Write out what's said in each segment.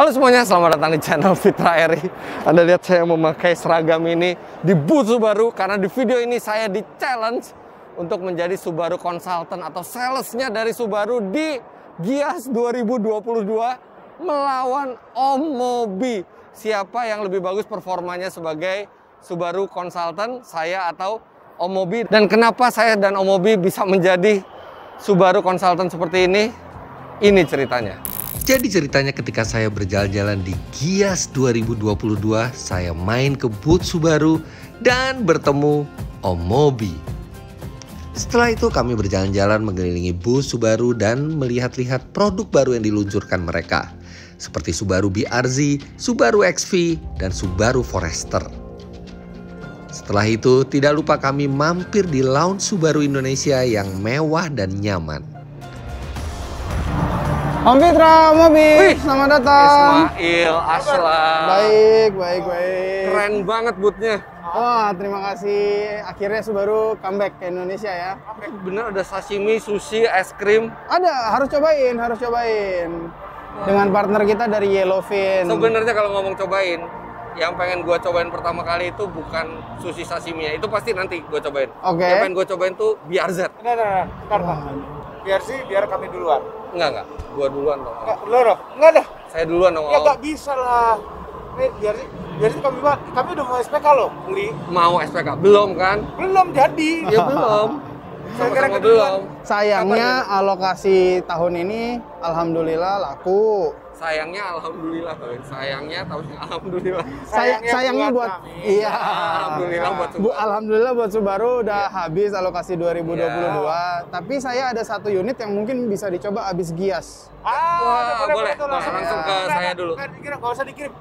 Halo semuanya, selamat datang di channel Fitra Eri. Anda lihat saya memakai seragam ini di booth Subaru karena di video ini saya di-challenge untuk menjadi Subaru Consultant atau salesnya dari Subaru di Gias 2022 melawan Om Mobi. Siapa yang lebih bagus performanya sebagai Subaru Consultant, saya atau Om Mobi? Dan kenapa saya dan Om Mobi bisa menjadi Subaru Consultant seperti ini? Ini ceritanya. Jadi ceritanya ketika saya berjalan-jalan di Gias 2022, saya main ke booth Subaru dan bertemu Om Mobi. Setelah itu kami berjalan-jalan mengelilingi booth Subaru dan melihat-lihat produk baru yang diluncurkan mereka. Seperti Subaru BRZ, Subaru XV, dan Subaru Forester. Setelah itu tidak lupa kami mampir di lounge Subaru Indonesia yang mewah dan nyaman. Om Fitra, Mobi, selamat datang. Ismail, Aslam. Baik. Keren banget boothnya. Wah, terima kasih. Akhirnya Subaru comeback ke Indonesia ya. Bener ada sashimi, sushi, es krim. Ada, harus cobain. Dengan partner kita dari Yellowfin. Sebenarnya kalau ngomong cobain, yang pengen gua cobain pertama kali itu bukan sushi sashimi-nya, itu pasti nanti gua cobain. Oke. Yang pengen gua cobain tuh BRZ. Bentar, biar sih, biar kami duluan. Enggak. Gua duluan dong. Enggak dah. Saya duluan dong. Ya nggak bisa lah. Biar sih kami udah mau SPK loh, beli. Mau SPK? Belum kan? Belum jadi. Ya belum. Saya kira Sama-sama keduluan. belum. Sayangnya alokasi tahun ini alhamdulillah laku. Sayangnya alhamdulillah, sayangnya alhamdulillah. Sayangnya buat kami. iya. Alhamdulillah buat Subaru. Alhamdulillah buat Subaru udah habis alokasi 2022. Tapi saya ada satu unit yang mungkin bisa dicoba habis Gias. Wah, boleh. tuh, Nah, langsung ke saya dulu. Nggak usah dikirim,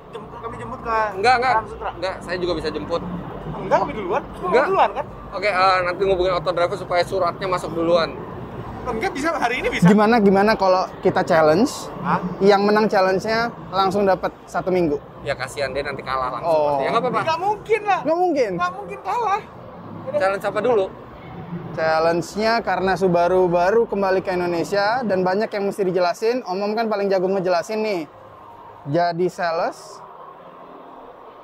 kami jemput ke Enggak. Alam Sutra. Enggak, saya juga bisa jemput. Enggak, kami duluan. Enggak. Duluan kan? Oke, nanti ngubungin auto driver supaya suratnya masuk duluan. Enggak bisa, hari ini bisa. Gimana kalau kita challenge? Hah? Yang menang challenge-nya langsung dapat 1 minggu. Ya kasihan dia nanti kalah langsung. Oh. Pasti. Ya nggak apa-apa. Nggak mungkin lah. Nggak mungkin. Nggak mungkin kalah. Challenge apa dulu? Challenge-nya karena Subaru baru kembali ke Indonesia dan banyak yang mesti dijelasin. Om kan paling jago ngejelasin nih. Jadi sales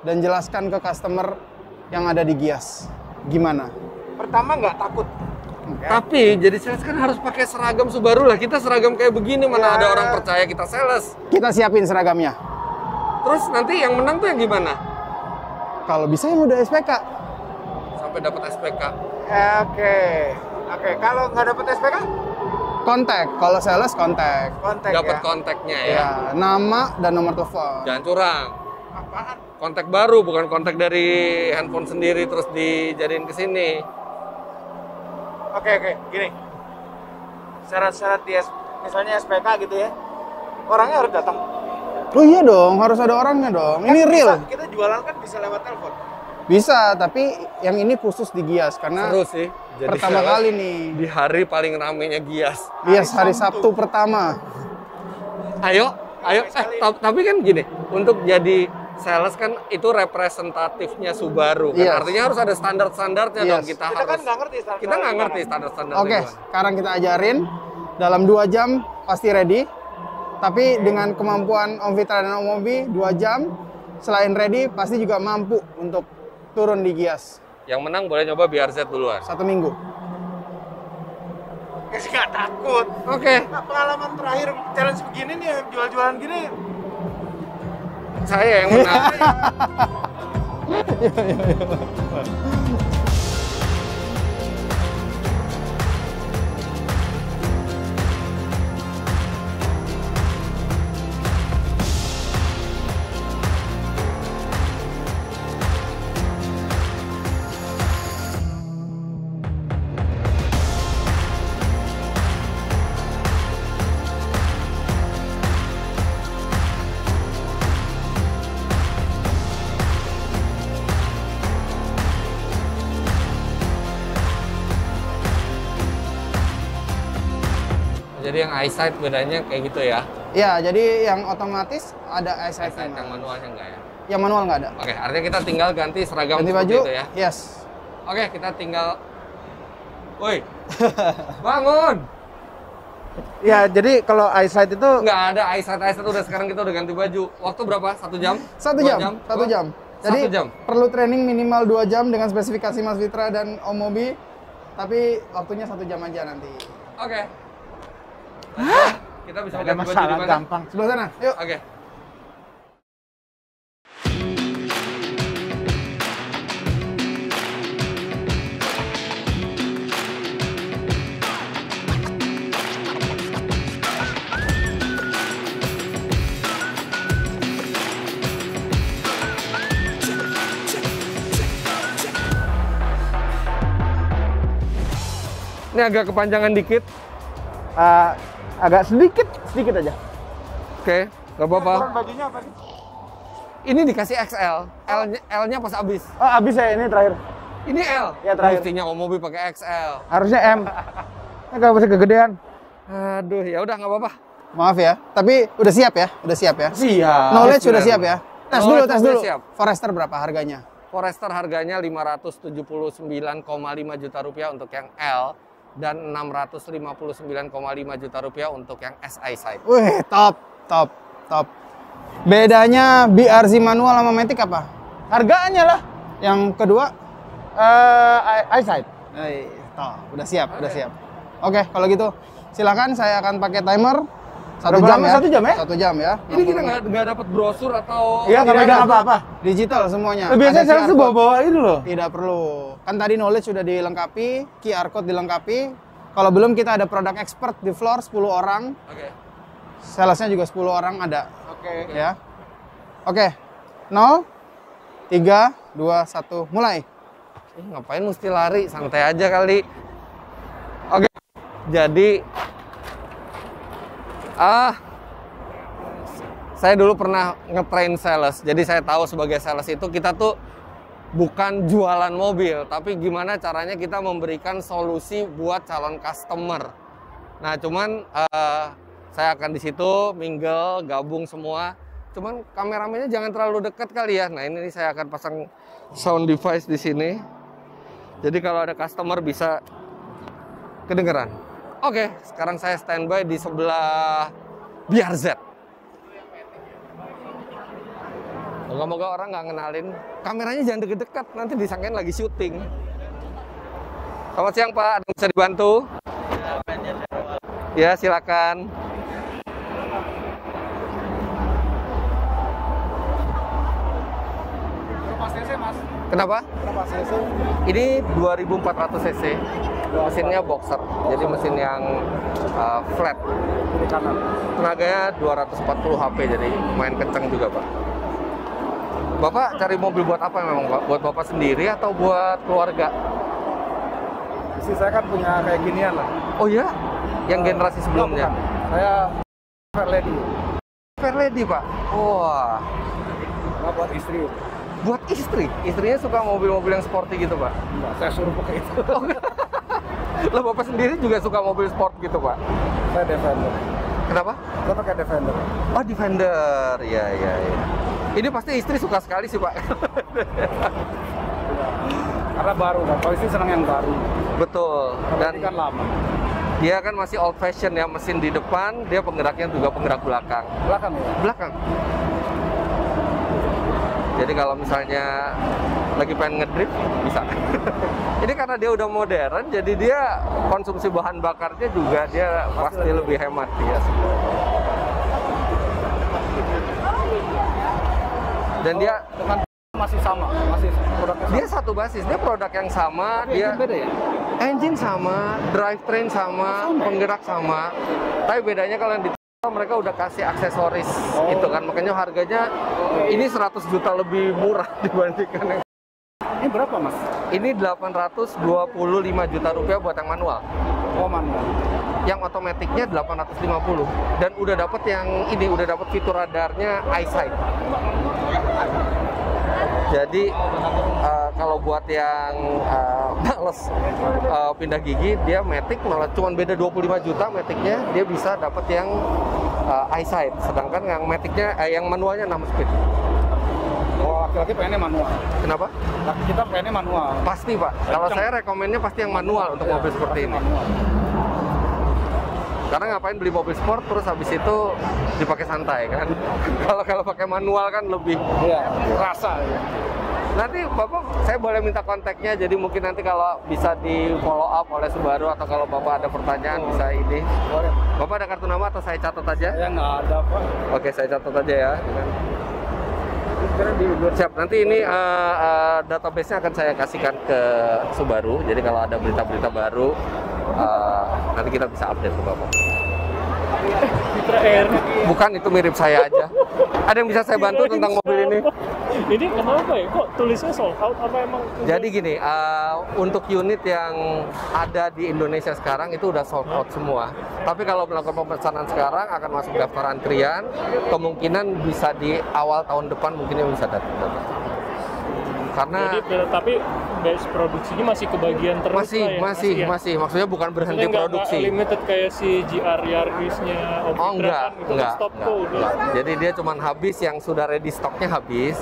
dan jelaskan ke customer yang ada di Gias. Gimana? Pertama nggak takut. Tapi jadi sales kan harus pakai seragam Subaru lah. Kita seragam kayak begini mana ada orang percaya kita sales. Kita siapin seragamnya. Terus nanti yang menang tuh yang gimana? Kalau bisa yang udah SPK. Sampai dapat SPK. Oke. Kalau nggak dapet SPK, Kontak. Kalau sales kontak. kontak Dapat ya. kontaknya ya. Ya, nama dan nomor telepon. Jangan curang. Apaan? Kontak baru, bukan kontak dari handphone sendiri terus dijadiin ke sini. Oke, gini. Syarat-syarat dia, misalnya SPK gitu ya, orangnya harus datang. Oh iya dong, harus ada orangnya dong. Ini Kan real. Kita jualan kan bisa lewat telepon. Bisa, tapi yang ini khusus di Gias karena Seru sih. Jadi pertama sales kali nih. di hari paling ramenya Gias. Gias hari Sabtu pertama. Ayo. Tapi kan gini, untuk jadi sales kan itu representatifnya Subaru. Kan? Yes. Artinya harus ada standar-standarnya dong. Yes. Kita Kita kan harus. nggak ngerti standar. Kita nggak ngerti standar-standar. Oke, sekarang kita ajarin. Dalam 2 jam pasti ready. Tapi dengan kemampuan Om Fitra dan Om Mobi, 2 jam. Selain ready, pasti juga mampu untuk turun di Gias. Yang menang boleh nyoba BRZ duluan. 1 minggu. Nggak takut. Oke. Nah, pengalaman terakhir challenge begini nih, jual-jualan gini. Saya yang menang. Jadi yang eyesight bedanya kayak gitu ya. Ya, jadi yang otomatis ada eyesight. Eyesight yang manualnya enggak ya. Yang manual nggak ada. Oke, artinya kita tinggal ganti seragam Ganti seperti baju, itu ya. yes. Oke, kita tinggal. Woi, bangun. Ya, jadi kalau eyesight itu Nggak ada eyesight udah, sekarang kita udah ganti baju. Waktu berapa? 1 jam? 1 2 jam, 1 jam. Jadi 1 jam. perlu training minimal 2 jam dengan spesifikasi Mas Fitra dan Om Mobi. Tapi waktunya 1 jam aja nanti. Oke. Kita bisa ada ganti baju di masalah mana? gampang. Sebelah sana, yuk. Oke. Ini agak kepanjangan dikit. Agak sedikit aja. Oke, nggak apa-apa. Ukuran bajunya apa sih? Ini dikasih XL. L-nya pas habis. Oh, habis ya ini terakhir. Ini L. Ya, terakhir. Mestinya Om Mobi pakai XL. Harusnya M. Ini kalau masih kegedean. Aduh, ya udah nggak apa-apa. Maaf ya, tapi udah siap ya? Udah siap ya? Siap. Knowledge sudah siap ya? Tes dulu, Knowledge tes udah dulu. siap. Forester berapa harganya? Forester harganya 579,5 juta rupiah untuk yang L dan 659,5 juta rupiah untuk yang SI side. Wih, top. Bedanya BRZ manual sama Matic apa? Harganya lah. Yang kedua? Eyesight. Udah siap, udah siap. Oke, kalau gitu silakan saya akan pakai timer. 1 Berapa jam lama? ya. 1 jam ya? 1 jam ya. Ini kita nggak dapat brosur atau Iya, nggak pegang apa-apa. Digital semuanya. Biasanya Ada saya QR tuh code. bawa-bawa itu loh. Tidak perlu. Kan tadi knowledge sudah dilengkapi, QR code dilengkapi. Kalau belum kita ada produk expert di floor 10 orang. Oke. Salesnya juga 10 orang ada. Oke. Ya. Oke. 0 3 2 1 mulai. Ngapain mesti lari? Santai aja kali. Oke. Jadi saya dulu pernah ngetrain sales. Jadi saya tahu sebagai sales itu kita tuh bukan jualan mobil, tapi gimana caranya kita memberikan solusi buat calon customer. Nah, cuman saya akan di situ mingle, gabung semua. Cuman kameramennya jangan terlalu dekat kali ya. Nah, ini saya akan pasang sound device di sini. Jadi kalau ada customer bisa kedengeran. Oke, sekarang saya standby di sebelah BRZ. Moga-moga orang nggak ngenalin. Kameranya jangan deket-dekat, nanti disangkain lagi syuting. Selamat siang Pak, ada yang bisa dibantu? Ya, silakan. Berapa cc, Mas? Kenapa? Berapa cc? Ini 2400 cc. Mesinnya boxer, jadi mesin yang flat. Kiri kanan. Tenaganya 240 HP, jadi main kenceng juga Pak. Bapak cari mobil buat apa memang Pak? Buat Bapak sendiri atau buat keluarga? Istri saya kan punya kayak ginian lah. Oh ya? Yang generasi sebelumnya? Bukan. Saya Fair Lady. Fair Lady Pak? Wah. Nggak buat istri. Buat istri? Istrinya suka mobil-mobil yang sporty gitu Pak? Enggak, saya suruh pakai itu. Lah Bapak sendiri juga suka mobil sport gitu Pak? Saya Defender. Kenapa? Saya pakai Defender. Oh Defender, ya. Ini pasti istri suka sekali sih Pak. Karena baru kan, kalau istri senang yang baru. Betul. Dan Dan kan lama. dia kan masih old fashion ya, mesin di depan, dia penggeraknya juga penggerak belakang. Belakang ya? Belakang. Jadi kalau misalnya lagi pengen ngedrift, bisa. Ini karena dia udah modern, jadi dia konsumsi bahan bakarnya juga dia pasti lebih hemat ya. Dan dia Dengan masih sama, masih produknya sama. dia satu basis, dia produk yang sama, dia beda ya? engine sama, drivetrain sama, penggerak sama. Tapi bedanya kalau yang di mereka udah kasih aksesoris itu kan, makanya harganya ini 100 juta lebih murah dibandingkan yang Ini berapa, Mas? ini 825 juta rupiah buat yang manual. Oh, manual. Yang otomatiknya 850 dan udah dapet yang ini, udah dapet fitur radarnya eyesight. Jadi kalau buat yang males pindah gigi, dia Matic malah cuma beda 25 juta Maticnya, dia bisa dapet yang eyesight. Sedangkan yang Maticnya, yang manualnya 6 speed. Oh, laki-laki pengennya manual. Kenapa? Laki kita pengennya manual. Pasti Pak. Kalau saya rekomennya pasti yang manual untuk mobil seperti ini. Manual. Karena ngapain beli mobil sport terus habis itu dipakai santai kan? Kalau pakai manual kan lebih rasa. Ya. Nanti Bapak, saya boleh minta kontaknya, jadi mungkin nanti kalau bisa di follow up oleh Subaru atau kalau Bapak ada pertanyaan bisa ini. Boleh. Bapak ada kartu nama atau saya catat aja? Saya nggak ada, Pak. Oke, saya catat aja ya. Siap, nanti ini database-nya akan saya kasihkan ke Subaru. Jadi kalau ada berita-berita baru, nanti kita bisa update ke Bapak. Citra Air. Bukan, itu mirip saya aja. Ada yang bisa saya bantu tentang mobil ini? Ini kenapa ya? Kok tulisnya sold out? Apa emang? Jadi gini, untuk unit yang ada di Indonesia sekarang itu udah sold out semua. Tapi kalau melakukan pemesanan sekarang akan masuk daftar antrian, kemungkinan bisa di awal tahun depan mungkin bisa datang. Karena Jadi, tapi base produksinya masih kebagian terus masih. Maksudnya bukan berhenti produksi. Nggak limited kayak si GR Yaris-nya Oh enggak, kan, itu kan stop enggak. Jadi dia cuman habis yang sudah ready stoknya habis.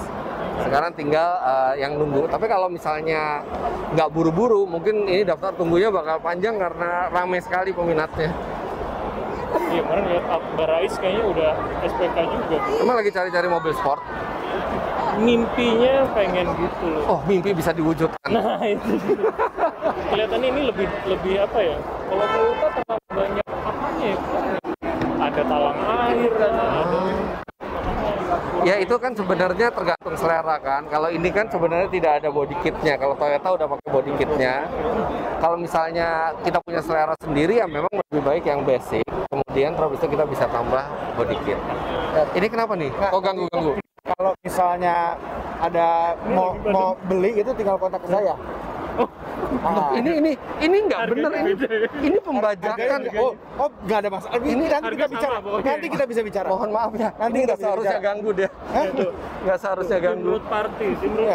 Sekarang tinggal yang nunggu. Tapi kalau misalnya nggak buru-buru, mungkin ini daftar tunggunya bakal panjang karena ramai sekali peminatnya. Iya, kemarin lihat Akbar Rais kayaknya udah SPK juga. Emang lagi cari-cari mobil sport? Mimpinya pengen gitu loh. Oh, mimpi bisa diwujudkan. Nah, itu. Kelihatannya ini lebih apa ya? Kalau Toyota terlalu banyak apanya ya? Ada talang air, ada Ya itu kan sebenarnya tergantung selera kan. Kalau ini kan sebenarnya tidak ada body kitnya. Kalau Toyota udah pakai body kitnya. Kalau misalnya kita punya selera sendiri ya memang lebih baik yang basic. Kemudian terus itu kita bisa tambah body kit. Ini kenapa nih? Kok ganggu-ganggu? Kalau misalnya ada mau beli itu tinggal kontak ke saya. Ini nggak bener ini pembajakan. Oh nggak ada masalah. Ini nanti kita bicara. Nanti kita bisa bicara. Mohon maaf ya. Nanti Nggak kita bisa seharusnya bicara. ganggu dia. Nggak seharusnya ganggu. Simrut Party nih.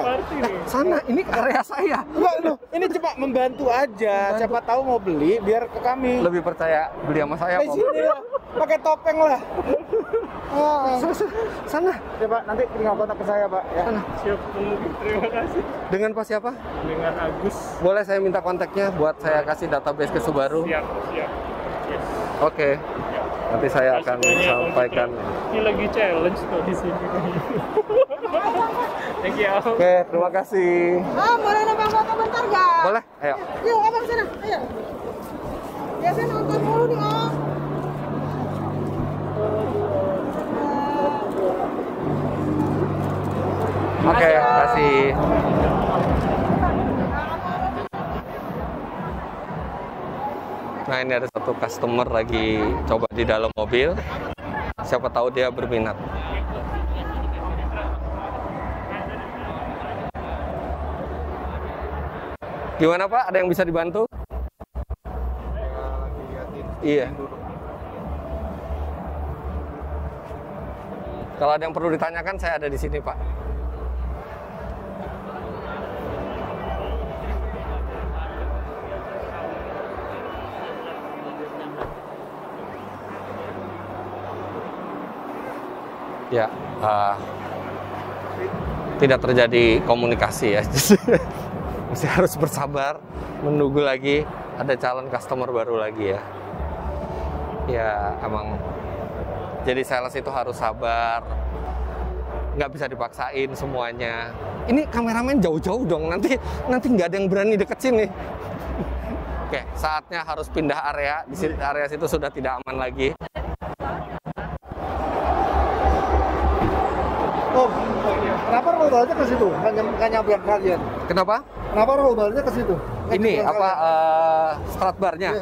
Sana, ini area saya. Enggak loh, ini cuma membantu aja. Siapa tahu mau beli biar ke kami. Lebih percaya beli sama saya Di kok. sini lah, pakai topeng lah. Sana. Ya Pak, nanti tinggal kontak ke saya Pak. Ya. Siap, terima kasih. Dengan Pak siapa? Dengan Agus. Boleh saya minta kontaknya buat saya kasih database ke Subaru? Siap. Yes. Oke. Nanti saya akan sampaikan. Ini lagi challenge tuh di sini. Thank you. Oke, terima kasih. Boleh nambah foto bentar nggak? Boleh? Ayo. Yuk, abang sana, ayo. Biasa nonton mulu nih, Om. Oke, terima kasih. Nah, ini ada satu customer lagi coba di dalam mobil. Siapa tahu dia berminat. Gimana Pak? Ada yang bisa dibantu? Iya. Kalau ada yang perlu ditanyakan, saya ada di sini, Pak. Ya, tidak terjadi komunikasi ya. Masih harus bersabar, menunggu lagi ada calon customer baru lagi ya. Ya, emang jadi sales itu harus sabar, nggak bisa dipaksain semuanya. Ini kameramen jauh-jauh dong, nanti nggak ada yang berani deket sini. Oke, saatnya harus pindah area. Di area situ sudah tidak aman lagi. Oh, kenapa rollbarnya ke situ? Nggak nyampe kalian. Kenapa? Kenapa rollbarnya ke situ? Ini apa strat barnya?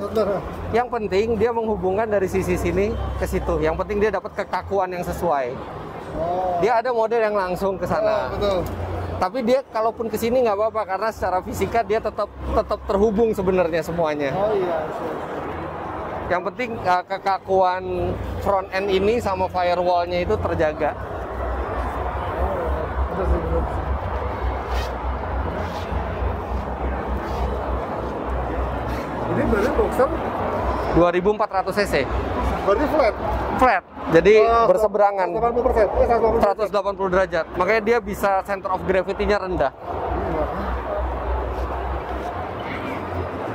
Yang penting dia menghubungkan dari sisi sini ke situ. Yang penting dia dapat kekakuan yang sesuai. Dia ada model yang langsung ke sana. Betul. Tapi dia kalaupun ke sini nggak apa-apa karena secara fisika dia tetap terhubung sebenarnya semuanya. Oh iya. Yang penting kekakuan front end ini sama firewall-nya itu terjaga. Ini berarti boxer 2400 cc. berarti flat. Flat. Jadi berseberangan 80%. 180 derajat. Makanya dia bisa center of gravity-nya rendah.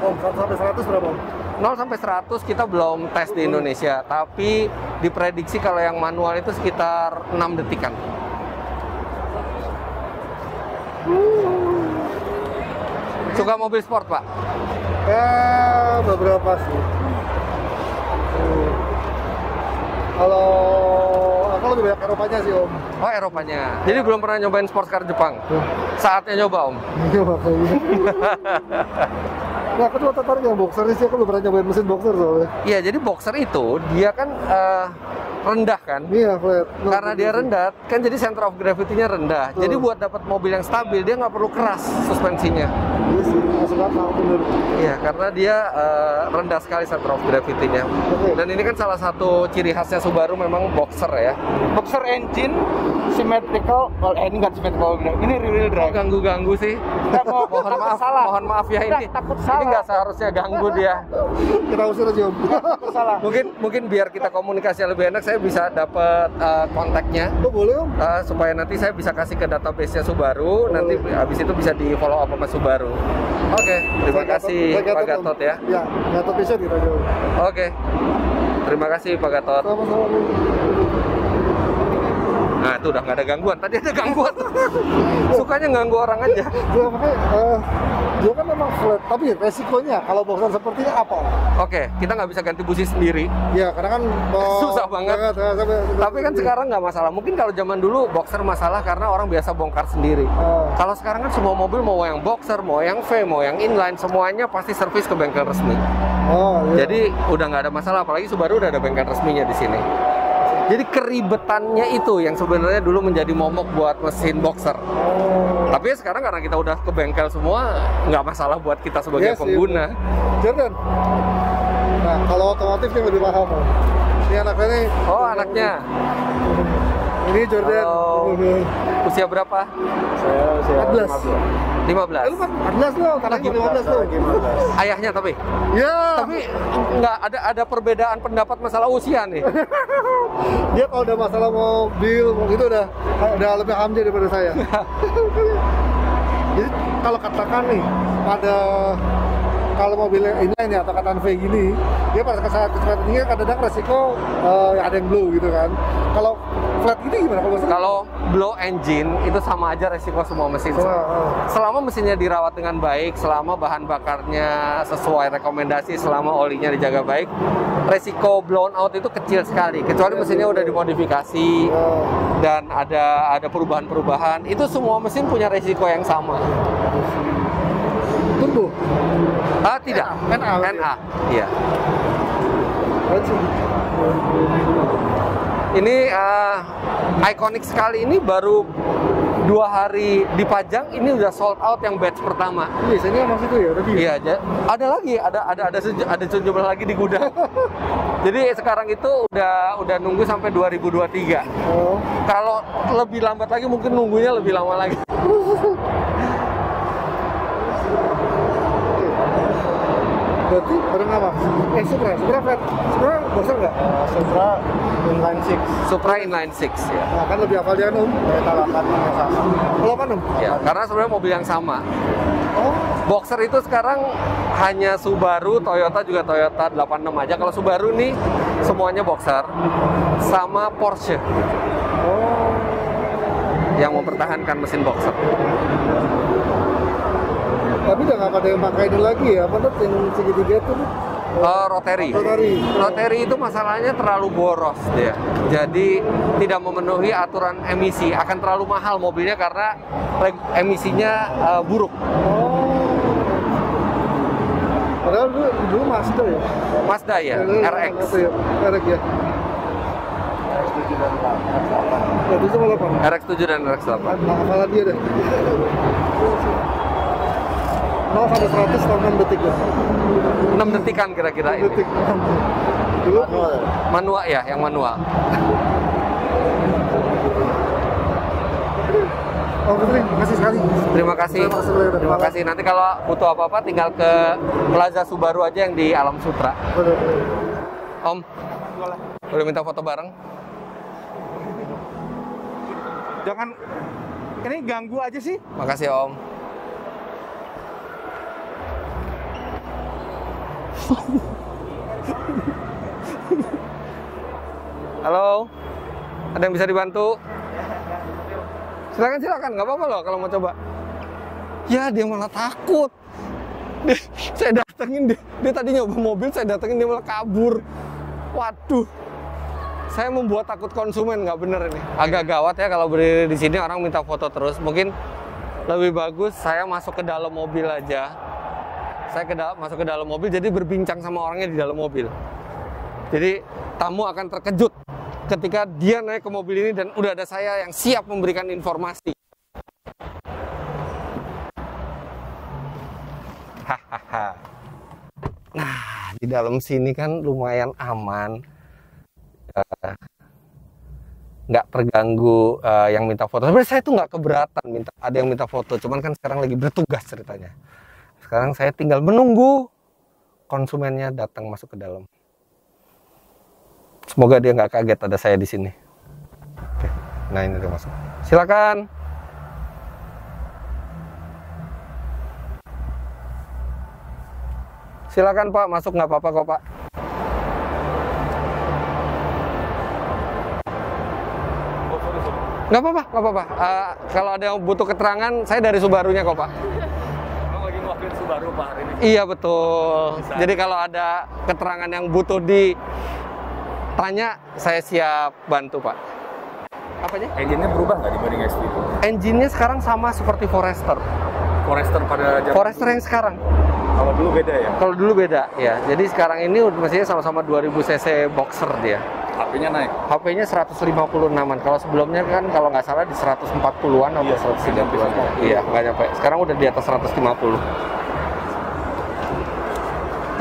Om, 1 sampai 100 berapa Om? 0 sampai 100 kita belum tes di Indonesia, tapi diprediksi kalau yang manual itu sekitar 6 detikan. Suka mobil sport, Pak? Ya, beberapa sih. Kalau aku lebih banyak Eropanya sih, Om. Oh, Eropanya. Jadi belum pernah nyobain sports car Jepang? Saatnya nyoba, Om. Iya, makanya. Nah, aku cuma tertarik yang boxer sih, aku belum pernah nyobain mesin boxer soalnya. Iya, jadi boxer itu dia kan rendah kan? Iya, flat. Karena dia rendah, kan jadi center of gravity-nya rendah. Jadi buat dapat mobil yang stabil, dia nggak perlu keras suspensinya. Iya sih, masuk akal bener. Iya, karena dia rendah sekali center of gravity-nya. Dan ini kan salah satu ciri khasnya Subaru memang boxer ya. Boxer engine, symmetrical, ini nggak symmetrical, ini rear wheel drive. Ganggu-ganggu sih. Mohon maaf ya ini. Takut Ini salah. nggak seharusnya ganggu dia. Kita usir aja, Om. Salah. Mungkin biar kita komunikasi lebih enak, saya bisa dapat kontaknya. Oh, boleh, Om. Supaya nanti saya bisa kasih ke database-nya Subaru, nanti habis itu bisa di follow up sama Subaru. Oke, terima kasih Pak Gatot ya. Ya, Gatot bisa kita jauh. Oke, terima kasih Pak Gatot. Sama-sama. Nah, itu udah nggak ada gangguan. Tadi ada gangguan. Sukanya ganggu orang aja. Ya, makanya dia kan memang flat, tapi resikonya kalau boxer seperti ini apa? Oke, kita nggak bisa ganti busi sendiri. Ya, karena kan Susah banget. Tapi kan sekarang nggak masalah. Mungkin kalau zaman dulu boxer masalah karena orang biasa bongkar sendiri. Kalau sekarang kan semua mobil mau yang boxer, mau yang V, mau yang inline, semuanya pasti servis ke bengkel resmi. Iya. Jadi udah nggak ada masalah. Apalagi Subaru udah ada bengkel resminya di sini. Jadi keribetannya itu yang sebenarnya dulu menjadi momok buat mesin boxer. Tapi ya sekarang karena kita udah ke bengkel semua, nggak masalah buat kita sebagai pengguna. Jordan. Nah, kalau otomotif yang lebih paham. Ini anaknya nih. Oh, anaknya. Ini Jordan. Usia berapa? Saya usia 15. Lu kan 14 loh, lagi 15 loh. Ayahnya tapi? Ya. Tapi nggak ada perbedaan pendapat masalah usia nih. Dia kalau udah masalah mobil, itu udah lebih paham dia daripada saya. Jadi kalau katakan nih ada kalau mobilnya ini atau katakan V gini, dia pada kecepatan tinggi kadang-kadang resiko ada yang blow gitu kan. Kalau flat ini gimana kalau Kalau blow engine itu sama aja resiko semua mesin. Selama mesinnya dirawat dengan baik, selama bahan bakarnya sesuai rekomendasi, selama olinya dijaga baik, resiko blown out itu kecil sekali. Kecuali mesinnya udah dimodifikasi dan ada perubahan-perubahan, itu semua mesin punya resiko yang sama. turbo? Tidak. NA. NA. Iya. Ini ikonik sekali, ini baru 2 hari dipajang, ini udah sold out yang batch pertama. Biasanya emang situ ya, tadi. Iya, ada lagi, ada sejumlah lagi di gudang. Jadi sekarang itu udah nunggu sampai 2023. Oh. Kalau lebih lambat lagi mungkin nunggunya lebih lama lagi. Berarti bareng apa? Supra flat. Supra bosan nggak? Supra inline 6. Supra inline 6 ya. Nah, kan lebih hafal dia kan, Om. Kereta 86 yang sama. Kalau kan, Om? Ya, karena sebenarnya mobil yang sama. Oh. Boxer itu sekarang hanya Subaru, Toyota juga Toyota 86 aja. Kalau Subaru nih semuanya Boxer sama Porsche. Oh. Yang mempertahankan mesin Boxer. Tapi udah nggak ada yang pakai ini lagi ya, apa tuh yang segitiga itu? Rotary. Rotary. Rotary itu masalahnya terlalu boros dia. Jadi tidak memenuhi aturan emisi, akan terlalu mahal mobilnya karena emisinya buruk. Oh. Padahal dulu Mazda ya? Mazda ya, RX. RX ya. RX7 dan RX8. RX7 dan RX8. Nah, hafalan dia deh. 0 sampai 100 tahun 6 detik ya. 6 detikan kira-kira ini. Detik. Dulu Manual ya, yang manual. Oh, Putri, makasih sekali. Terima kasih. Terima kasih. Nanti kalau butuh apa-apa tinggal ke Plaza Subaru aja yang di Alam Sutra. Om, boleh minta foto bareng? Jangan, ini ganggu aja sih. Makasih Om. Halo, ada yang bisa dibantu? Silakan, nggak apa-apa loh kalau mau coba. Ya, dia malah takut. Saya datengin dia tadi nyoba mobil, saya datengin dia malah kabur. Waduh, saya membuat takut konsumen, nggak bener ini. Agak gawat ya kalau berdiri di sini orang minta foto terus. Mungkin lebih bagus saya masuk ke dalam mobil aja. Saya masuk ke dalam mobil, jadi berbincang sama orangnya di dalam mobil. Jadi tamu akan terkejut ketika dia naik ke mobil ini dan udah ada saya yang siap memberikan informasi. Hahaha. Nah, di dalam sini kan lumayan aman, nggak terganggu yang minta foto. Sebenarnya saya tuh nggak keberatan ada yang minta foto, cuman kan sekarang lagi bertugas ceritanya. Sekarang saya tinggal menunggu konsumennya datang masuk ke dalam. Semoga dia nggak kaget ada saya di sini. Oke. Nah, ini udah masuk. Silakan. Silakan Pak, masuk, nggak apa-apa kok Pak. Nggak apa-apa. Kalau ada yang butuh keterangan, saya dari Subarunya kok Pak. Lagi ngelakuin Subaru Pak hari ini. Iya betul. Bisa. Jadi kalau ada keterangan yang butuh ditanya, saya siap bantu Pak. Apanya? Engine-nya berubah nggak dibanding XP itu? Engine-nya sekarang sama seperti Forester. Forester pada zaman Forester yang sekarang. Kalau dulu beda ya? Kalau dulu beda, ya. Jadi sekarang ini mestinya sama-sama 2000 cc boxer dia. HP-nya naik? HP-nya 156-an. Kalau sebelumnya kan kalau nggak salah di 140-an atau 130-an. Iya, nggak nyampe. Sekarang udah di atas 150.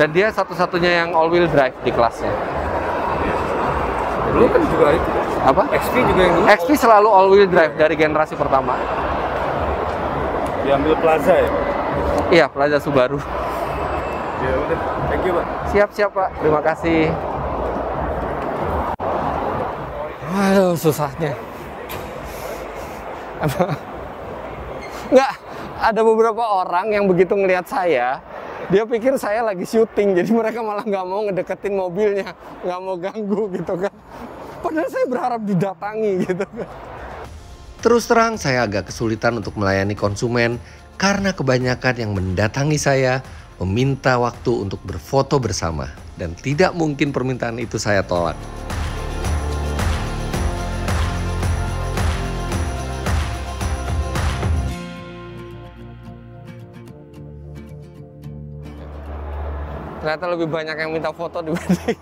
Dan dia satu-satunya yang all-wheel drive di kelasnya. Dulu kan juga itu. Apa? XP juga yang dulu. XP selalu all-wheel drive dari generasi pertama. Diambil Plaza ya? Iya, Plaza Subaru. Ya udah, thank you Pak. Siap Pak, terima kasih. Aduh, susahnya. Nggak, ada beberapa orang yang begitu ngelihat saya, dia pikir saya lagi syuting, jadi mereka malah nggak mau ngedeketin mobilnya, nggak mau ganggu gitu kan. Padahal saya berharap didatangi gitu kan. Terus terang saya agak kesulitan untuk melayani konsumen karena kebanyakan yang mendatangi saya meminta waktu untuk berfoto bersama dan tidak mungkin permintaan itu saya tolak. Ternyata lebih banyak yang minta foto dibanding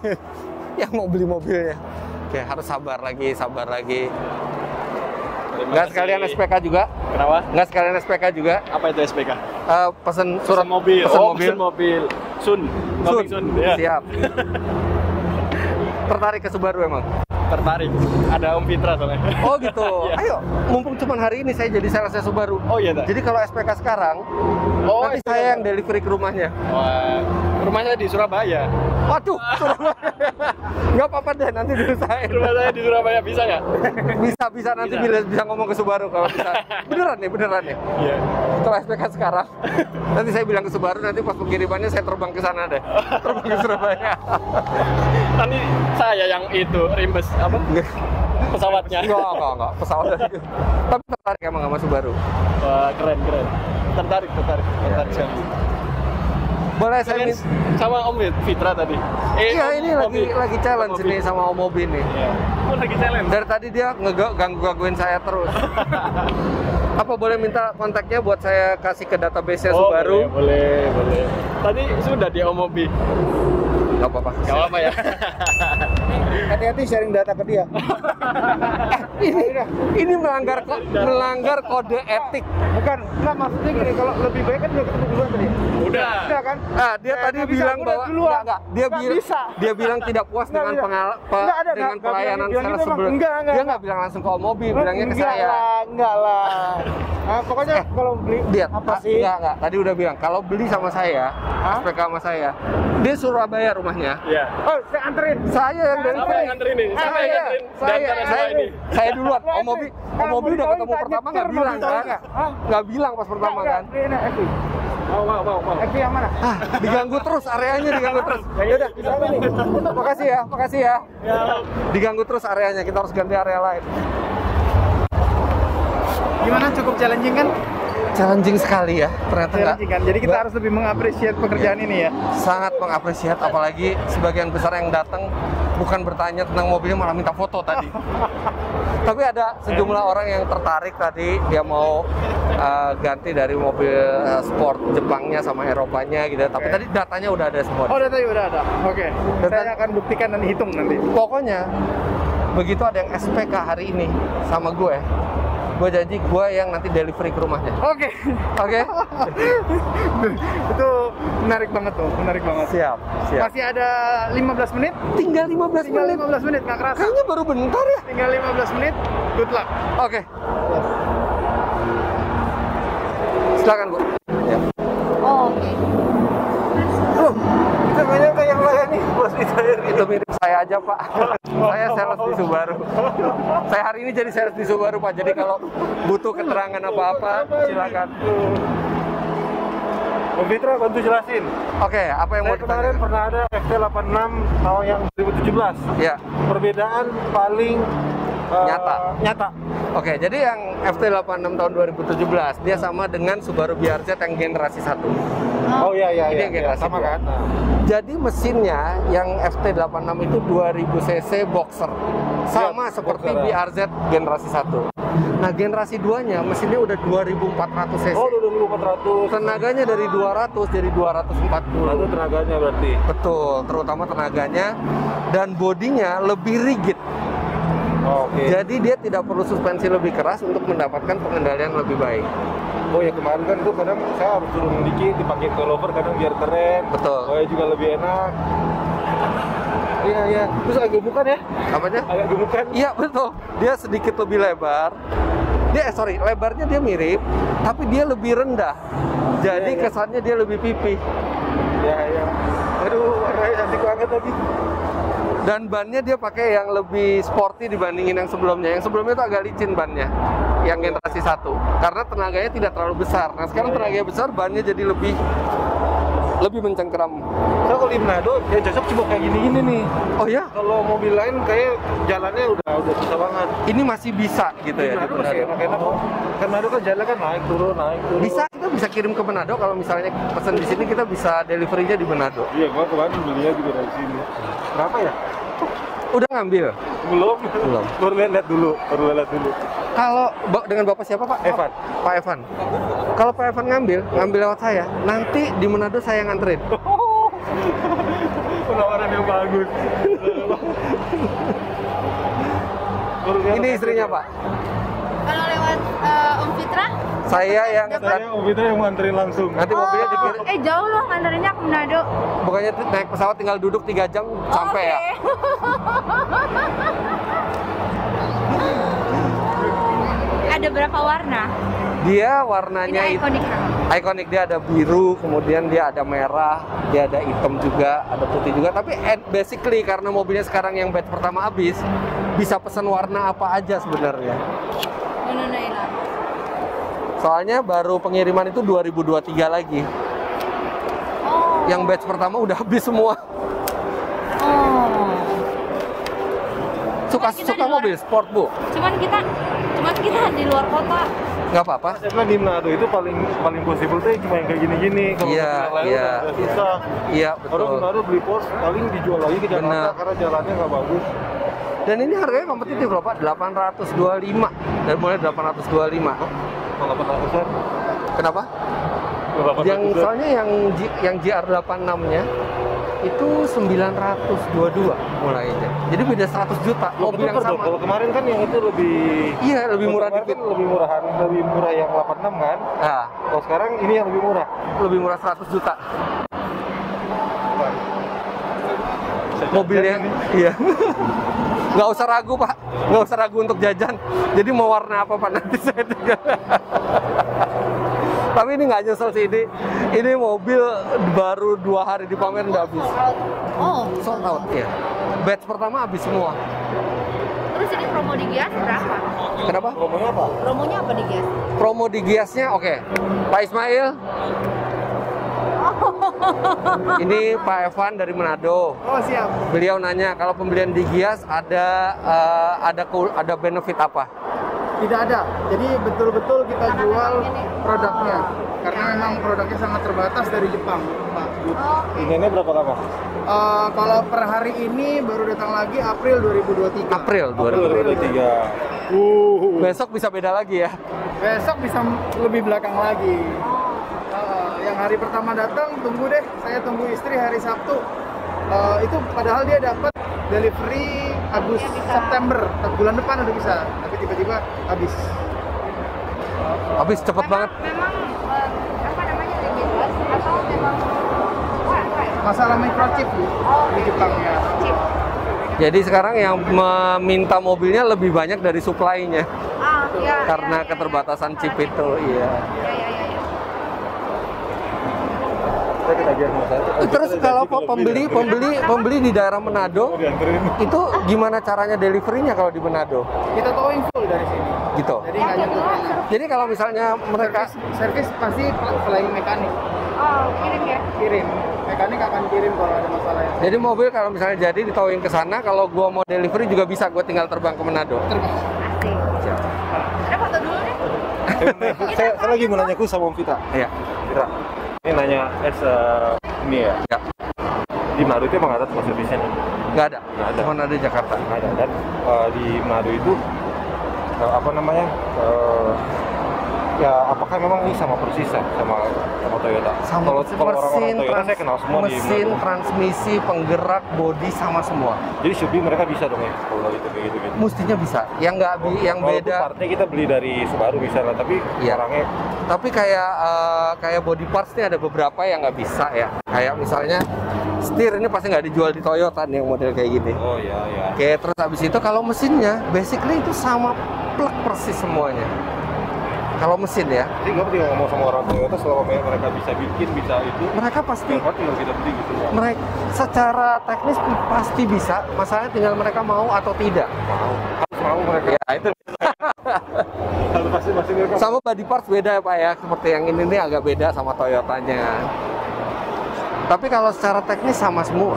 yang mau beli mobilnya. Oke, harus sabar lagi. Nggak sekalian SPK juga? Kenapa? Nggak sekalian SPK juga? Apa itu SPK? Pesen surat mobil. Pesen mobil. Sun. Ya. Siap. Tertarik ke Subaru emang? Tertarik. Ada Om Fitra soalnya. Oh gitu. Ya. Ayo, mumpung cuman hari ini saya jadi salesnya Subaru. Oh iya, tak? Jadi kalau SPK sekarang, nanti SPK. saya yang delivery ke rumahnya. Wah, rumahnya di Surabaya. Waduh, Surabaya. Nggak apa-apa deh, nanti diusahain. Rumah saya di Surabaya, bisa nggak? Bisa nanti bisa ngomong ke Subaru kalau bisa. Beneran nih. Iya. Kalau SPK sekarang, nanti saya bilang ke Subaru, nanti pas pengirimannya saya terbang ke sana deh. Terbang ke Surabaya. Nanti saya yang itu, rimbes apa? Pesawatnya. Enggak. Pesawat. Tapi tertarik emang sama Subaru. Wah, keren. Tertarik sekali. Boleh saya sama Om Fitra tadi. Iya, ini lagi challenge ini sama Om Mobi nih. Iya. Lagi challenge. Dari tadi dia gangguin saya terus. Apa boleh minta kontaknya buat saya kasih ke database-nya Subaru? Boleh. Tadi sudah di Om Mobi. Gak apa-apa ya. Hati-hati sharing data ke dia. Ini melanggar kode etik. Bukan, nggak maksudnya gini, kalau lebih baik kan udah ketemu duluan tadi. Udah kan? Dia tadi bilang bahwa enggak. Dia bilang tidak puas dengan pelayanan sales sebelumnya. Dia nggak bilang langsung ke Om Mobi, bilangnya ke saya. Enggak lah. Nah, pokoknya kalau beli apa sih? Enggak. Tadi udah bilang kalau beli sama saya, SPK sama saya, dia Surabaya rumahnya. Iya. Oh, saya anterin. Saya yang dari Siapa yang nganterin ini? Siapa yang nganterin? Saya duluan. Om Mobi udah ketemu pertama nggak bilang kan? Nggak bilang pas pertama kan? Mau. FV yang mana? Ah, diganggu terus areanya, diganggu terus. Ya udah, makasih ya. Diganggu terus areanya, kita harus ganti area lain. Gimana, cukup challenging kan? Challenging sekali ya, ternyata nggak. Challenging kan, jadi kita harus lebih mengapresiasi pekerjaan ini ya. Sangat mengapresiasi, apalagi sebagian besar yang datang bukan bertanya tentang mobilnya, malah minta foto tadi. Tapi ada sejumlah orang yang tertarik tadi, dia mau ganti dari mobil sport Jepangnya sama Eropanya gitu. Tapi tadi datanya udah ada semua. Oh, datanya udah ada. Oke. Saya akan buktikan dan hitung nanti. Pokoknya begitu ada yang SPK hari ini sama gue janji gue yang nanti delivery ke rumahnya. Oke. Itu menarik banget tuh, menarik banget. Siap. Masih ada 15 menit? Tinggal 15 menit. 15 menit, nggak kerasa. Kayaknya baru bentar ya. Tinggal 15 menit, good luck. Oke. Silakan, Bu. Ya. Oh, oke. Itu banyak kayak yang layani bos itu mirip saya aja, Pak. Saya sales di Subaru. Saya hari ini jadi sales di Subaru, Pak. Jadi kalau butuh keterangan apa-apa, silakan. Om Fitra, bantu jelasin. Oke, apa yang mau Saya kemarin ditanyakan? pernah ada FT86 tahun yang 2017. Ya. Perbedaan paling nyata. Oke, jadi yang FT86 tahun 2017 dia sama dengan Subaru BRZ yang generasi 1. Oh iya. Ini yang generasi sama 2. kan? Jadi mesinnya yang FT86 itu 2000 cc boxer. Sama Ya, seperti boxer, ya. BRZ generasi 1. Nah, generasi 2-nya mesinnya udah 2400 cc. Oh, 2400. Tenaganya dari 200 jadi 240. Itu tenaganya berarti. Betul, terutama tenaganya dan bodinya lebih rigid. Oke. Jadi dia tidak perlu suspensi lebih keras untuk mendapatkan pengendalian lebih baik. Oh ya, kemarin kan tuh kadang saya harus turun dikit dipakai coilover kadang biar keren. Betul. Oh ya, juga lebih enak. Iya. Terus agak gemukan ya? Apanya? Agak gemukan. Iya, betul. Dia sedikit lebih lebar. Lebarnya dia mirip, tapi dia lebih rendah. Jadi Iya. kesannya dia lebih pipih. Iya. Aduh, warnanya cantik banget tadi. Dan bannya dia pakai yang lebih sporty dibandingin yang sebelumnya. Yang sebelumnya itu agak licin bannya, yang generasi 1. Karena tenaganya tidak terlalu besar. Nah, sekarang tenaganya besar, bannya jadi lebih mencengkeram. So, kalau di Manado yang cocok cuma kayak gini-gini nih. Oh ya, Kalau mobil lain kayak jalannya udah susah banget. ini masih bisa gitu ya di Manado masih Manado. enak-enak kok. Kan Manado kan jalan kan naik turun. Kita bisa kirim ke Manado. Kalau misalnya pesan di sini, kita bisa delivery-nya di Manado. Iya, gua kemarin belinya juga dari sini. Berapa ya? Udah ngambil? Belum. Belum. Baru lihat dulu. Kalau dengan Bapak siapa, Pak? Evan. Pak Evan. Kalau Pak Evan ngambil lewat saya. Nanti di Manado saya nganterin. Penawaran yang bagus. Ini istrinya, Pak. Kalau lewat Om Fitra? Saya yang Om Fitra yang nganterin langsung. nanti mobilnya dikirim. Jauh loh nganterinnya ke Manado. Bukannya naik pesawat tinggal duduk 3 jam sampai ya? Ada berapa warna? Dia warnanya Ini ikonik. ikonik, dia ada biru, kemudian dia ada merah, dia ada hitam juga, ada putih juga. Tapi basically karena mobilnya sekarang yang batch pertama habis, bisa pesan warna apa aja sebenarnya. Soalnya baru pengiriman itu 2023 lagi. Oh. Yang batch pertama udah habis semua. Oh. Suka mobil sport, Bu? Cuman kita di luar kota. Nggak apa-apa. Saya bilang di Manado itu paling possible tuh cuma yang kayak gini-gini. Kalau Iya, mobil lain iya. udah susah. Iya, Orang di betul. Manado beli Porsche paling dijual lagi ke Jakarta Benar. karena jalannya nggak bagus. Dan ini harganya kompetitif loh, Pak. 825. Dan mulai 825. Kalau 800-an. Kenapa? Yang soalnya yang GR86-nya itu 922 mulainya. Jadi beda 100 juta. Mobil yang sama. Kalau kemarin kan yang itu lebih Iya, lebih murah kemarin dikit. kan lebih murah yang 86 kan. Nah, Kalau sekarang ini yang lebih murah. lebih murah 100 juta. Mobilnya, iya. Nggak usah ragu, Pak. Nggak usah ragu untuk jajan. Jadi mau warna apa, Pak? Nanti saya tinggal. Tapi ini nggak nyesel sih. Ini mobil baru 2 hari di pamer udah habis. Oh. Sold out, ya. Batch pertama habis semua. Terus ini promo di Gias berapa? Kenapa? Promonya apa? Promonya apa di Gias? Promo di Giasnya, oke. Pak Ismail, Ini Pak Evan dari Manado. Oh siap. Beliau nanya kalau pembelian di Gias ada benefit apa? Tidak ada. Jadi betul-betul kita jual produknya. Karena memang produknya sangat terbatas dari Jepang, Pak. Ini berapa lama? Kalau per hari ini baru datang lagi April 2023. April 2023. Besok bisa beda lagi ya? Besok bisa lebih belakang lagi. Yang hari pertama datang tunggu deh. Saya tunggu istri hari Sabtu. Itu padahal dia dapat delivery September, bulan depan udah bisa. Tapi tiba-tiba habis. Habis cepet banget. Memang apa namanya limitless atau memang Masalah microchip Bu, di Jepang ya. chip? Jadi sekarang yang meminta mobilnya lebih banyak dari supply-nya Ya. karena keterbatasan chip itu. Iya. Terus kalau pembeli di daerah Manado, itu gimana caranya delivery-nya kalau di Manado? Kita towing full dari sini. Gitu. Jadi nggak nyentuh mana. Jadi kalau misalnya mereka Servis pasti flying mekanik. Oh, kirim ya. Kirim. Mekanik akan kirim kalau ada masalah ya. jadi mobil kalau misalnya jadi di towing ke sana, kalau gua mau delivery juga bisa, gua tinggal terbang ke Manado. Asik. Ada foto dulu deh. Saya lagi mau nanya sama Om Vita. Iya. Vita, ini nanya ini ya. Ya. Di Manado itu emang ada tempat servisnya? Nggak ada. Nggak ada. Cuma ada di Jakarta. Nggak ada. Dan di Manado itu apa namanya? Ya apakah memang ini sama persis ya sama Toyota? Sama Kalau orang-orang Toyota saya kenal semua di mesin, Manado. transmisi, penggerak, bodi sama semua. Jadi Shopee mereka bisa dong ya kalau gitu kayak gitu. Mestinya bisa. Yang nggak yang Walaupun beda. partnya kita beli dari Subaru bisa lah, tapi Iya. orangnya Tapi kayak body parts nih ada beberapa yang nggak bisa ya. Kayak misalnya setir ini pasti nggak dijual di Toyota nih yang model kayak gini. oh ya. Oke, terus habis itu kalau mesinnya basically itu sama plug persis semuanya. Kalau mesin ya, Jadi gue tinggal ngomong sama orang Toyota selama mereka bisa bikin, bisa itu. mereka pasti Yang tinggal kita beli gitu. mereka secara teknis pasti bisa. Masalahnya tinggal mereka mau atau tidak. Harus mau mereka. Ya itu. Harus pasti mereka. Sama body parts beda ya Pak ya. Seperti yang ini nih agak beda sama Toyotanya. Tapi kalau secara teknis sama semua.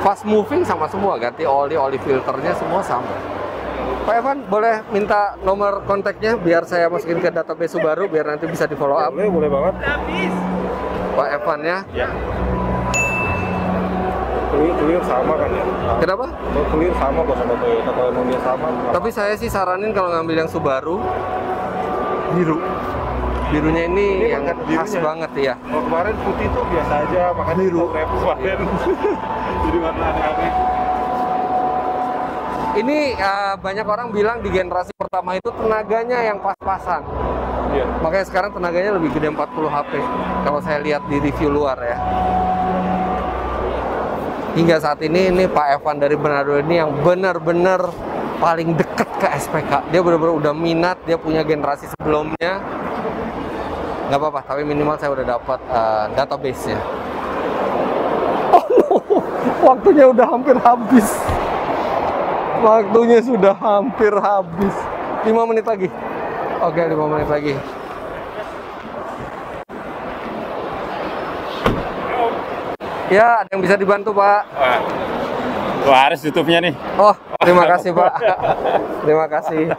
Fast moving sama semua, ganti oli filternya semua sama. Pak Evan, boleh minta nomor kontaknya biar saya masukin ke database Subaru biar nanti bisa di follow up. Boleh banget. Pak Evan ya. Ya. Clear sama kan ya? Kenapa? Clear sama kok sama Toyota, kalau mau dia sama. Tapi saya sih saranin kalau ngambil yang Subaru biru. Birunya ini yang khas birunya. banget ya. Kalau kemarin putih tuh biasa aja, makanya Biru. kemarin. Jadi warna aneh-aneh. Ini banyak orang bilang di generasi pertama itu tenaganya yang pas-pasan. Iya. Makanya sekarang tenaganya lebih gede 40 HP. Kalau saya lihat di review luar ya. Hingga saat ini Pak Evan dari Manado ini yang benar-benar paling deket ke SPK. Dia benar-benar udah minat, dia punya generasi sebelumnya. Nggak apa-apa, tapi minimal saya udah dapat database-nya. Oh no, waktunya udah hampir habis. Waktunya sudah hampir habis. 5 menit lagi. Oke, 5 menit lagi. Ya, ada yang bisa dibantu, Pak. Wah, harus YouTube-nya nih. Oh, terima kasih, Pak. Terima kasih.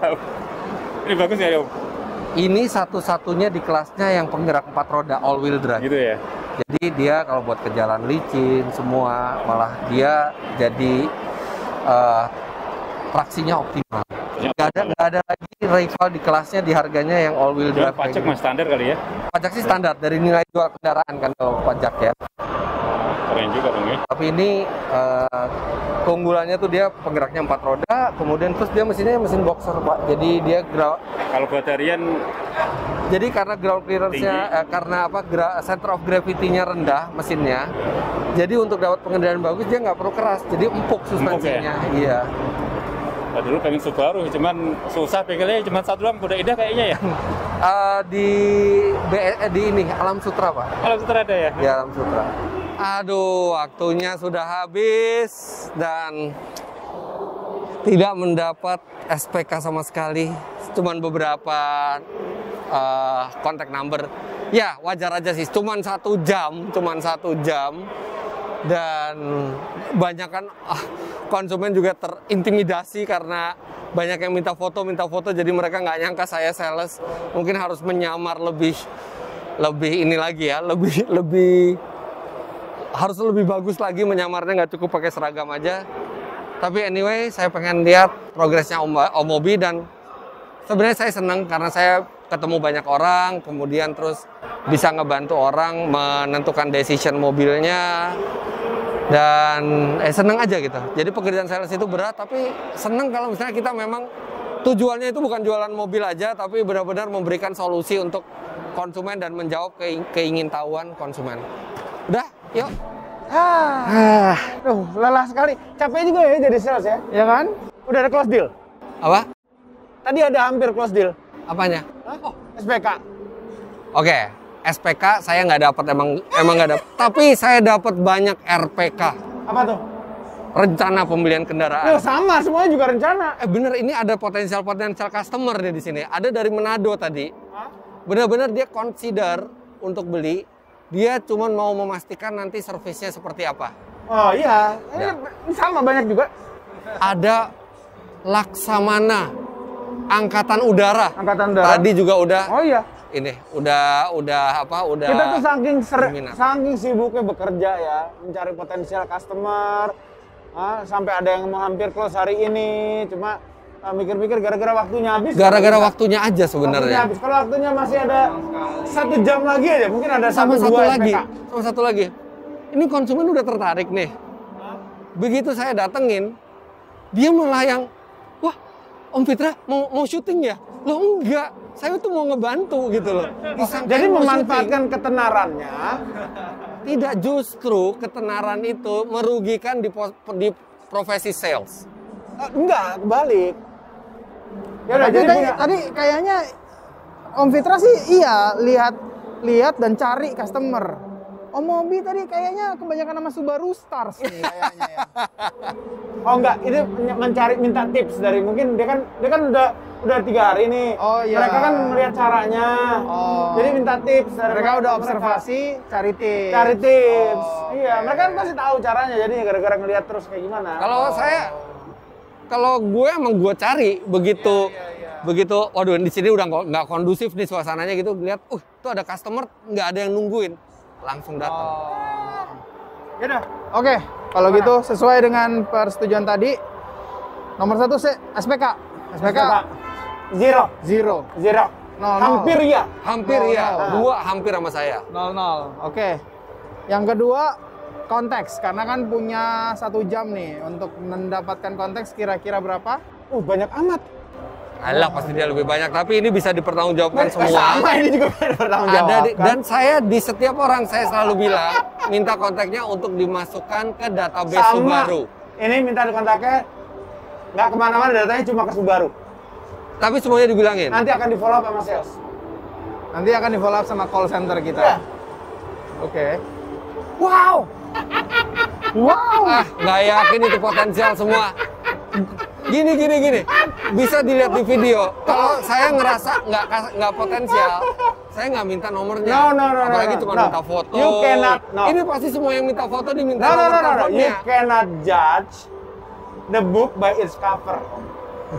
Ini bagus ya, Om? Ini satu-satunya di kelasnya yang penggerak 4 roda all wheel drive. Gitu ya. Jadi dia kalau buat ke jalan licin semua, malah dia jadi traksinya optimal. Nggak ada lagi rival di kelasnya di harganya yang all wheel Dan drive. pajak kayak mas standar kali ya? gitu. Pajak sih standar dari nilai jual kendaraan kan kalau pajak ya. Keren juga dong ya. Tapi ini keunggulannya tuh dia penggeraknya 4 roda, kemudian terus dia mesinnya mesin boxer Pak. Jadi dia Kalau buat harian jadi karena ground clearance-nya karena apa center of gravity-nya rendah mesinnya. Jadi untuk dapat pengendalian bagus dia nggak perlu keras, jadi empuk suspensinya. Iya. Nah, dulu pengen Subaru, cuman susah pengennya cuman satu doang, udah indah kayaknya ya. Di ini Alam Sutra Pak. Kalau Sutra ada ya? Di Alam Sutra. Aduh, waktunya sudah habis dan tidak mendapat SPK sama sekali. Cuman beberapa kontak number. Ya wajar aja sih, cuman 1 jam, dan banyak kan konsumen juga terintimidasi karena banyak yang minta foto, jadi mereka nggak nyangka saya sales. Mungkin harus menyamar lebih ini lagi ya, harus lebih bagus lagi menyamarnya, nggak cukup pakai seragam aja. Tapi anyway, saya pengen lihat progresnya Om Mobi, dan sebenarnya saya senang karena saya ketemu banyak orang, kemudian terus bisa ngebantu orang menentukan decision mobilnya, dan seneng aja gitu. Jadi pekerjaan sales itu berat, tapi seneng kalau misalnya kita memang tujuannya itu bukan jualan mobil aja, tapi benar-benar memberikan solusi untuk konsumen dan menjawab keingintahuan konsumen. Udah, yuk. Lelah sekali. Capek juga ya jadi sales ya, ya kan? Udah ada close deal. Apa? Tadi ada hampir close deal. Apanya? Oh, SPK. Oke, SPK saya nggak dapat, emang nggak dapat. Tapi saya dapat banyak RPK. Apa tuh? Rencana pembelian kendaraan. Sama, semuanya juga rencana. Bener, ini ada potensial customer deh di sini. Ada dari Manado tadi. Bener-bener dia consider untuk beli. Dia cuma mau memastikan nanti servisnya seperti apa. Oh iya, ini sama banyak juga. Ada Laksamana, Angkatan Udara. Angkatan Udara. Tadi juga udah. Oh iya. Ini udah Kita tuh saking minat. sibuknya bekerja ya, mencari potensial customer, sampai ada yang mau hampir close hari ini, cuma mikir-mikir gara-gara waktunya habis. Gara-gara waktunya aja sebenarnya. Kalau waktunya masih ada 1 jam lagi aja, mungkin ada Sama satu SPK. lagi. Ini konsumen udah tertarik nih. Begitu saya datengin, dia malah yang, wah, Om Fitra mau syuting ya? Loh enggak, saya tuh mau ngebantu gitu loh. Jadi memanfaatkan ketenarannya. Tidak, justru ketenaran itu merugikan di profesi sales. Enggak, kebalik. Ya udah, jadi tadi kayaknya Om Fitra sih iya lihat dan cari customer. Om Mobi tadi kayaknya kebanyakan nama Subaru Stars nih kayaknya ya. Oh enggak, ini minta tips dari, mungkin dia kan udah 3 hari nih. Oh iya. Mereka kan melihat caranya. Oh. Jadi minta tips dari mereka udah observasi, cari tips. Iya, mereka kan pasti tahu caranya. Jadi gara-gara ngelihat terus kayak gimana. Kalau gue emang gue cari begitu, waduh di sini udah nggak kondusif nih suasananya gitu, lihat, tuh ada customer nggak ada yang nungguin, langsung datang. Yaudah, oke. Kalau gitu sesuai dengan persetujuan tadi, nomor 1 SPK. Zero. 0. Hampir ya. Dua hampir sama saya. 0. Oke. Yang kedua, konteks, karena kan punya 1 jam nih untuk mendapatkan konteks kira-kira berapa? Banyak amat. Alah, pasti dia lebih banyak, tapi ini bisa dipertanggungjawabkan semua. Sama, ini juga bisa dipertanggungjawabkan. Dan saya di setiap orang saya selalu bilang minta kontaknya untuk dimasukkan ke database Subaru. Ini minta kontaknya nggak kemana-mana, datanya cuma ke Subaru. Tapi semuanya dibilangin. Nanti akan di follow up sama sales. Nanti akan di follow up sama call center kita. Ya. Oke. Wow. Nggak yakin itu potensial semua. Gini. Bisa dilihat di video. Kalau saya ngerasa nggak potensial, saya nggak minta nomornya. Apalagi cuma minta foto. You cannot. Ini pasti semua yang minta foto diminta nomor teleponnya. You cannot judge the book by its cover.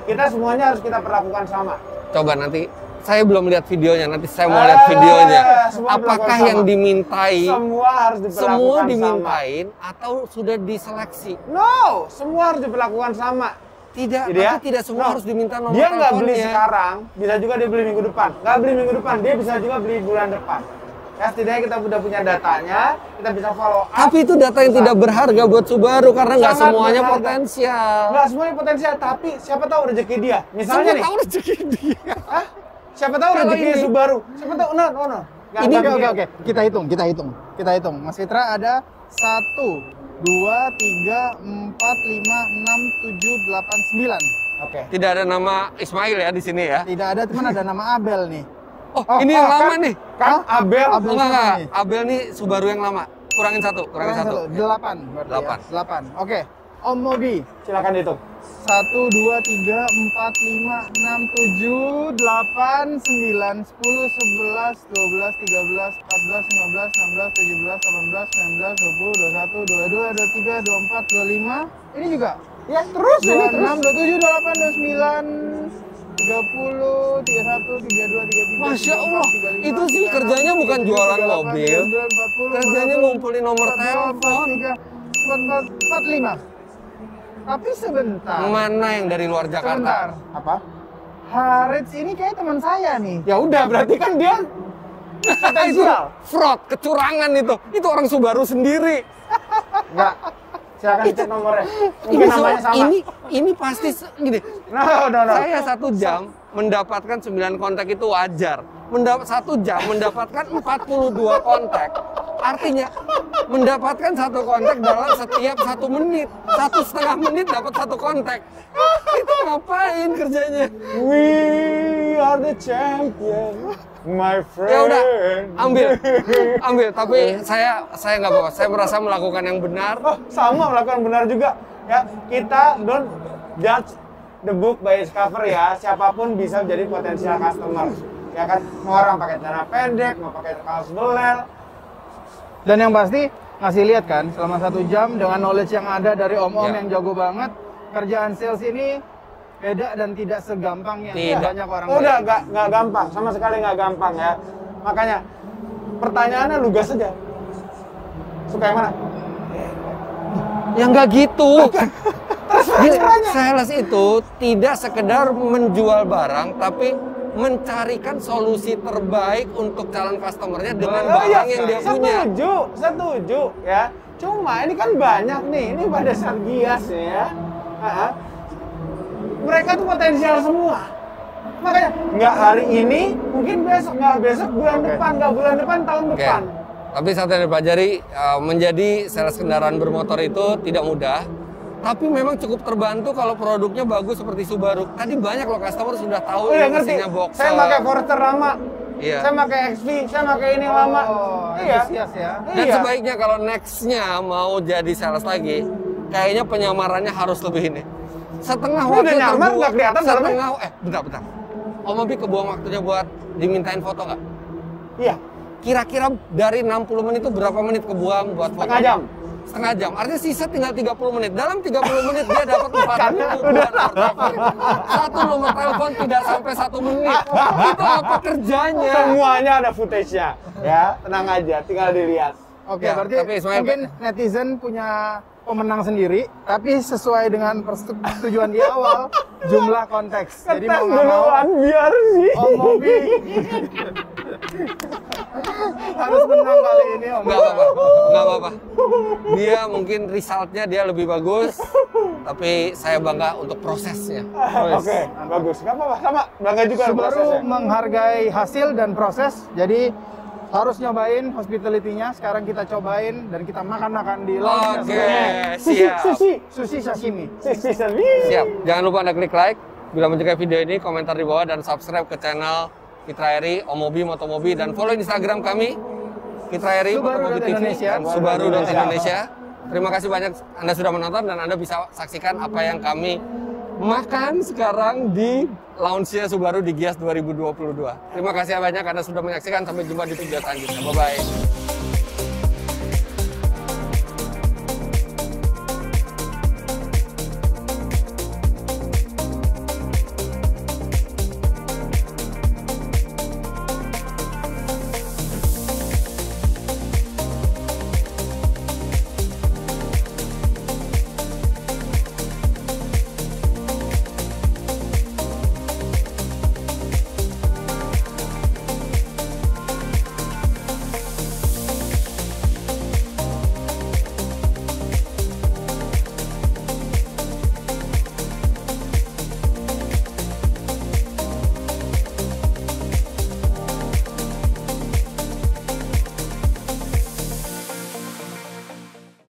Kita semuanya harus kita perlakukan sama. Coba nanti. Saya belum lihat videonya, nanti saya mau lihat videonya. Apakah yang dimintai? Semua harus diperlakukan semua dimintain sama. Atau sudah diseleksi? No, semua harus diperlakukan sama. Tidak, tidak semua harus diminta nomor teleponnya. Dia nggak beli sekarang, bisa juga dia beli minggu depan. Nggak beli minggu depan, dia bisa juga beli bulan depan. Ya setidaknya kita udah punya datanya, kita bisa follow up. Tapi itu data yang tidak berharga buat Subaru karena nggak semuanya potensial. Nggak semuanya potensial, tapi siapa tahu rezeki dia. Misalnya siapa tahu rezeki dia. Siapa tahu rezeki Subaru. Siapa tahu, no. Ini oke. Kita hitung. Mas Fitra ada 1, 2, 3, 4, 5, 6, 7, 8, 9. Oke. Tidak ada nama Ismail ya di sini ya? Tidak ada, cuman ada nama Abel nih. Ini yang lama nih. Kan Abel enggak. Abel nih Subaru yang lama. Kurangin 1. 8. 8. Oke. Om Mobi. Silakan dihitung. 1, 2, 3, 4, 5, 6, 7, 8, 9, 10, 11, 12, 13, 14, 15, 16, 17, 18, 19, 20, 21, 22, 23, 24, 25. Ya, terus ini 26, terus. 27, 28, 29, 30, 31, 32, 33, Masya Allah, 34, 35, itu sih 36, kerjanya bukan 37, jualan 38, mobil. 39, 40, Kerjanya 41, ngumpulin nomor 42, telepon. 43, 44, 45. Tapi sebentar. Mana yang dari luar Sebentar. Jakarta? Apa? Harits ini kayak teman saya nih. Ya udah, berarti kan dia Itu fraud, kecurangan itu. Itu orang Subaru sendiri. enggak. Silakan cek nomornya. Ini, Mungkin namanya sama. ini pasti gini. No. Saya 1 jam mendapatkan 9 kontak itu wajar. 1 jam mendapatkan 42 kontak. Artinya mendapatkan 1 kontak dalam setiap 1 menit. 1,5 menit dapat 1 kontak. Itu ngapain kerjanya? We are the champion, my friend. Ya udah, ambil. Tapi saya nggak apa-apa. Saya merasa melakukan yang benar. Oh, sama melakukan benar juga. Ya, kita don't judge the book by its cover ya. Siapapun bisa menjadi potensial customer. Ya kan, mau orang pakai celana pendek, mau pakai kaos belel. Dan yang pasti ngasih lihat kan selama 1 jam dengan knowledge yang ada dari om-om Ya. yang jago banget, kerjaan sales ini beda dan tidak segampang yang Tidak. banyak orang Udah bayangkan. nggak gampang, sama sekali nggak gampang ya. Makanya pertanyaannya lugas aja. Suka yang mana? Ya nggak gitu. Gini, sales itu tidak sekedar menjual barang, tapi mencarikan solusi terbaik untuk calon customernya dengan barang yang dia punya. Setuju ya. Cuma ini kan banyak nih, ini pada Sargias ya. Mereka tuh potensial semua. Makanya nggak hari ini, mungkin besok, nggak besok, bulan depan, nggak bulan depan, tahun Oke. depan. Tapi satu yang dipelajari, menjadi sales kendaraan bermotor itu tidak mudah. Tapi memang cukup terbantu kalau produknya bagus seperti Subaru. Tadi banyak loh customer sudah tahu Udah ini ngerti. mesinnya boxer. Saya pakai Forester lama. Iya. Saya pakai XV, saya pakai ini lama. Iya. Antusias ya. Dan Iya. sebaiknya kalau nextnya mau jadi sales lagi, kayaknya penyamarannya harus lebih ini. Setengah Ini waktu udah nyamar, terbuang. nggak kelihatan dalamnya? Bentar. Om Mobi kebuang waktunya buat dimintain foto nggak? Iya. Kira-kira dari 60 menit itu berapa menit kebuang buat foto? Setengah jam. Setengah jam. Artinya sisa tinggal 30 menit. Dalam 30 menit dia dapat 4 nomor telepon. 1 nomor telepon tidak sampai 1 menit. Itu apa kerjanya? Semuanya ada footage-nya. Ya, tenang aja, tinggal dilihat. Oke, Ya, berarti tapi Ismail, mungkin netizen punya pemenang sendiri, tapi sesuai dengan persetujuan di awal, jumlah konteks. Jadi mau nggak mau, biar sih. Om Mobi harus menang kali ini, Om. Nggak apa-apa. Dia mungkin resultnya dia lebih bagus, tapi saya bangga untuk prosesnya. Oke, bagus. Gak apa-apa, sama. Bangga juga Subaru prosesnya. menghargai hasil dan proses, jadi harus nyobain hospitality-nya. Sekarang kita cobain dan kita makan-makan di lounge. Oke, siap. Sushi sashimi. Siap. Jangan lupa Anda klik like bila menyukai video ini, komentar di bawah dan subscribe ke channel Fitra Eri, Om Mobi, Moto Mobi, dan follow Instagram kami Fitra Eri, Moto Mobi TV, Subaru.Indonesia. dan Subaru.Indonesia. Terima kasih banyak Anda sudah menonton dan Anda bisa saksikan apa yang kami makan sekarang di launch-nya Subaru di Gias 2022. Terima kasih banyak Anda sudah menyaksikan. Sampai jumpa di video selanjutnya. Bye-bye.